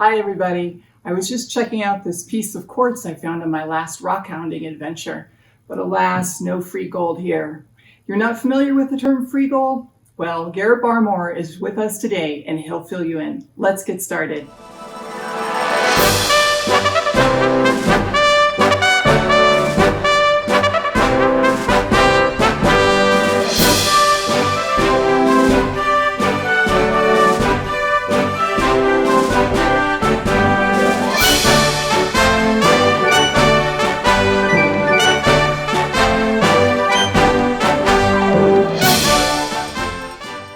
Hi everybody. I was just checking out this piece of quartz I found on my last rock hounding adventure, but alas, no free gold here. You're not familiar with the term free gold? Well, Garrett Barmore is with us today and he'll fill you in. Let's get started.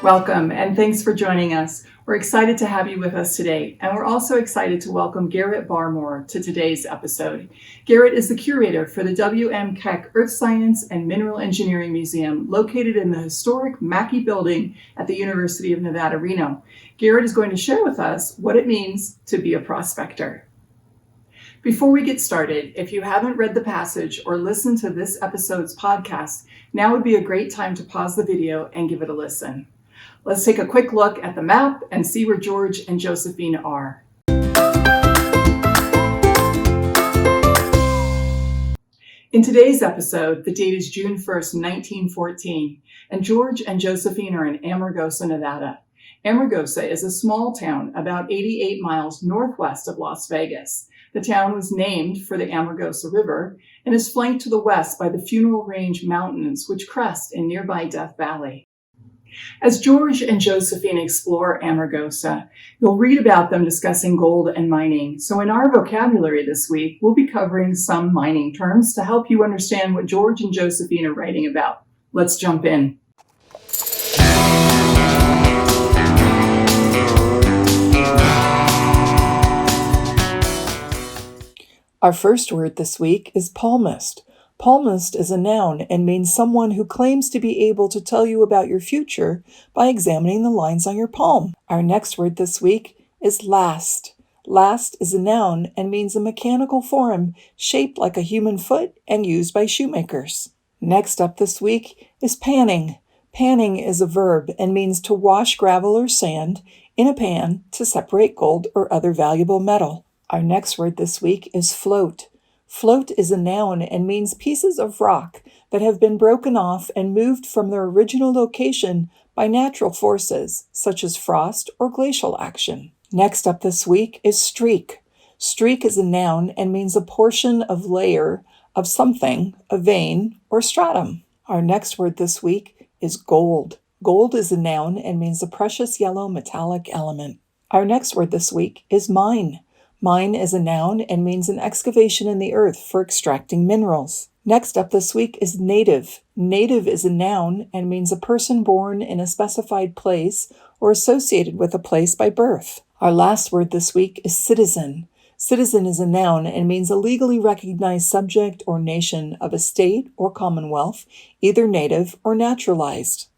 Welcome, and thanks for joining us. We're excited to have you with us today, and we're also excited to welcome Garrett Barmore to today's episode. Garrett is the curator for the W.M. Keck Earth Science and Mineral Engineering Museum, located in the historic Mackey Building at the University of Nevada, Reno. Garrett is going to share with us what it means to be a prospector. Before we get started, if you haven't read the passage or listened to this episode's podcast, now would be a great time to pause the video and give it a listen. Let's take a quick look at the map and see where George and Josephine are. In today's episode, the date is June 1st, 1914, and George and Josephine are in Amargosa, Nevada. Amargosa is a small town about 88 miles northwest of Las Vegas. The town was named for the Amargosa River and is flanked to the west by the Funeral Range Mountains, which crest in nearby Death Valley. As George and Josephine explore Amargosa, you'll read about them discussing gold and mining. So in our vocabulary this week, we'll be covering some mining terms to help you understand what George and Josephine are writing about. Let's jump in. Our first word this week is palmist. Palmist is a noun and means someone who claims to be able to tell you about your future by examining the lines on your palm. Our next word this week is last. Last is a noun and means a mechanical form shaped like a human foot and used by shoemakers. Next up this week is panning. Panning is a verb and means to wash gravel or sand in a pan to separate gold or other valuable metal. Our next word this week is float. Float is a noun and means pieces of rock that have been broken off and moved from their original location by natural forces, such as frost or glacial action. Next up this week is streak. Streak is a noun and means a portion of layer of something, a vein, or stratum. Our next word this week is gold. Gold is a noun and means a precious yellow metallic element. Our next word this week is mine. Mine is a noun and means an excavation in the earth for extracting minerals. Next up this week is native. Native is a noun and means a person born in a specified place or associated with a place by birth. Our last word this week is citizen. Citizen is a noun and means a legally recognized subject or nation of a state or commonwealth, either native or naturalized.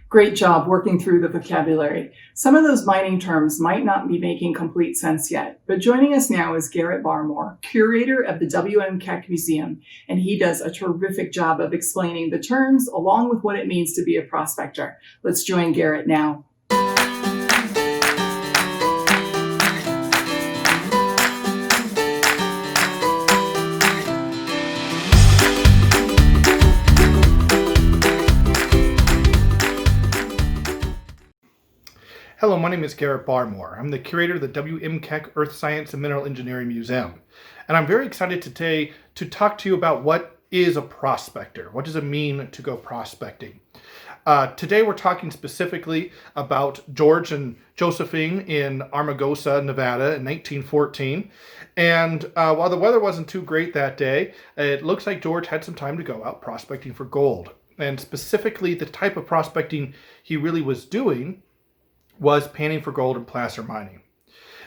Great job working through the vocabulary. Some of those mining terms might not be making complete sense yet, but joining us now is Garrett Barmore, curator of the W.M. Keck Museum, and he does a terrific job of explaining the terms along with what it means to be a prospector. Let's join Garrett now. Hello, my name is Garrett Barmore. I'm the curator of the W.M. Keck Earth Science and Mineral Engineering Museum. And I'm very excited today to talk to you about what is a prospector. What does it mean to go prospecting? Today we're talking specifically about George and Josephine in Amargosa, Nevada in 1914. And while the weather wasn't too great that day, it looks like George had some time to go out prospecting for gold. And specifically the type of prospecting he really was doing was panning for gold and placer mining.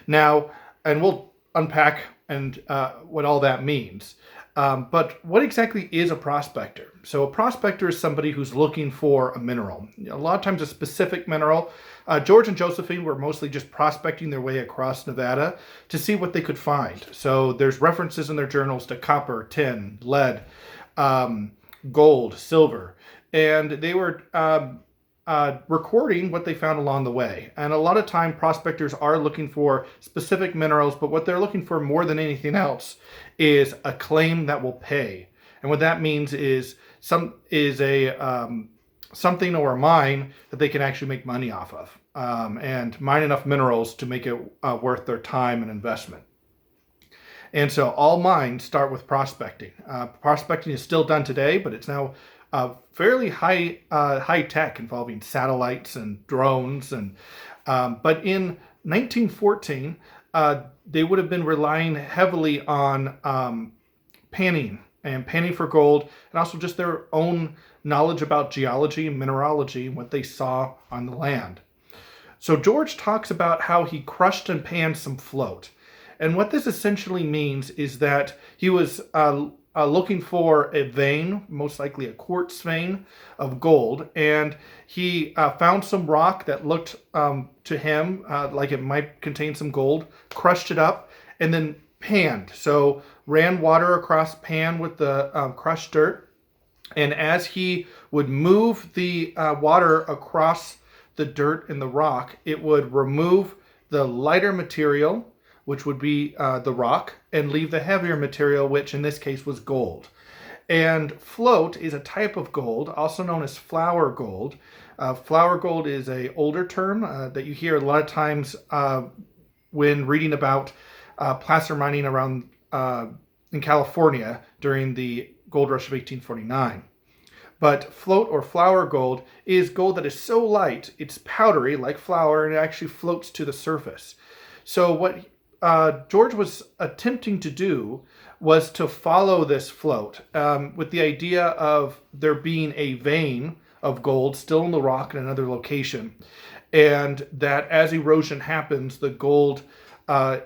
Now, and we'll unpack and what all that means. But what exactly is a prospector? So a prospector is somebody who's looking for a mineral. A lot of times a specific mineral. George and Josephine were mostly just prospecting their way across Nevada to see what they could find. So there's references in their journals to copper, tin, lead, gold, silver. And they were recording what they found along the way. And a lot of time prospectors are looking for specific minerals, but what they're looking for more than anything else is a claim that will pay. And what that means is something or a mine that they can actually make money off of, and mine enough minerals to make it worth their time and investment. And so all mines start with prospecting. Prospecting is still done today, but it's now fairly high tech, involving satellites and drones. And but in 1914, they would have been relying heavily on panning for gold, and also just their own knowledge about geology and mineralogy and what they saw on the land. So George talks about how he crushed and panned some float. And what this essentially means is that he was looking for a vein, most likely a quartz vein of gold, and he found some rock that looked to him like it might contain some gold, crushed it up, and then panned. So ran water across pan with the crushed dirt, and as he would move the water across the dirt and the rock, it would remove the lighter material, which would be the rock, and leave the heavier material, which in this case was gold. And float is a type of gold, also known as flour gold. Flour gold is an older term that you hear a lot of times when reading about placer mining around in California during the gold rush of 1849. But float or flour gold is gold that is so light, it's powdery like flour, and it actually floats to the surface. So what George was attempting to do was to follow this float with the idea of there being a vein of gold still in the rock in another location, and that as erosion happens, the gold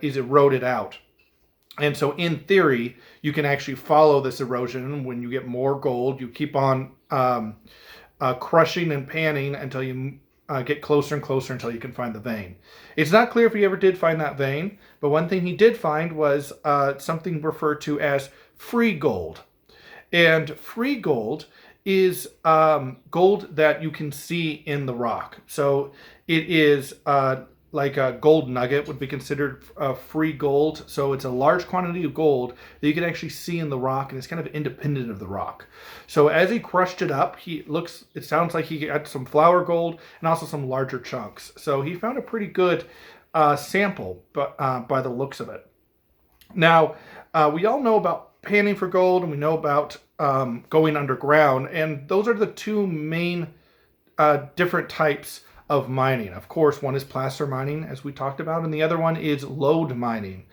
is eroded out. And so in theory, you can actually follow this erosion. When you get more gold, you keep on crushing and panning until you get closer and closer until you can find the vein. It's not clear if he ever did find that vein, but one thing he did find was something referred to as free gold. And free gold is gold that you can see in the rock. So it is like a gold nugget would be considered free gold. So it's a large quantity of gold that you can actually see in the rock, and it's kind of independent of the rock. So as he crushed it up, it sounds like he got some flour gold and also some larger chunks. So he found a pretty good sample by the looks of it. Now, we all know about panning for gold, and we know about going underground, and those are the two main different types of mining. Of course, one is placer mining, as we talked about, and the other one is lode mining,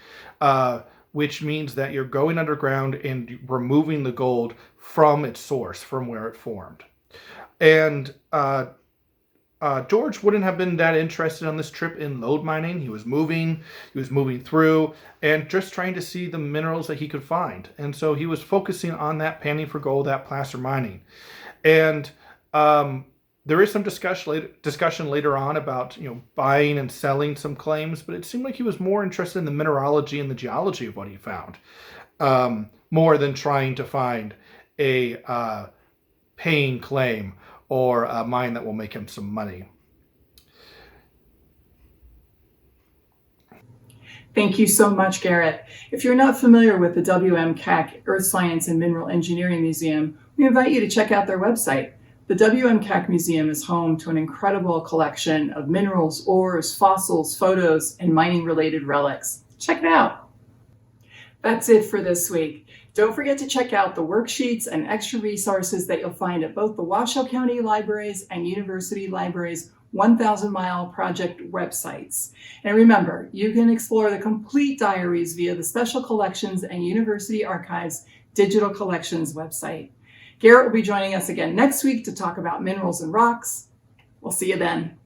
which means that you're going underground and removing the gold from its source, from where it formed. And George wouldn't have been that interested on this trip in lode mining. He was moving through and just trying to see the minerals that he could find. And so he was focusing on that panning for gold, that placer mining. And there is some discussion later on about buying and selling some claims, but it seemed like he was more interested in the mineralogy and the geology of what he found, more than trying to find a paying claim or a mine that will make him some money. Thank you so much, Garrett. If you're not familiar with the W.M. Keck Earth Science and Mineral Engineering Museum, we invite you to check out their website. The W.M. Keck Museum is home to an incredible collection of minerals, ores, fossils, photos, and mining-related relics. Check it out. That's it for this week. Don't forget to check out the worksheets and extra resources that you'll find at both the Washoe County Libraries and University Libraries 1,000-mile project websites. And remember, you can explore the complete diaries via the Special Collections and University Archives Digital Collections website. Garrett will be joining us again next week to talk about minerals and rocks. We'll see you then.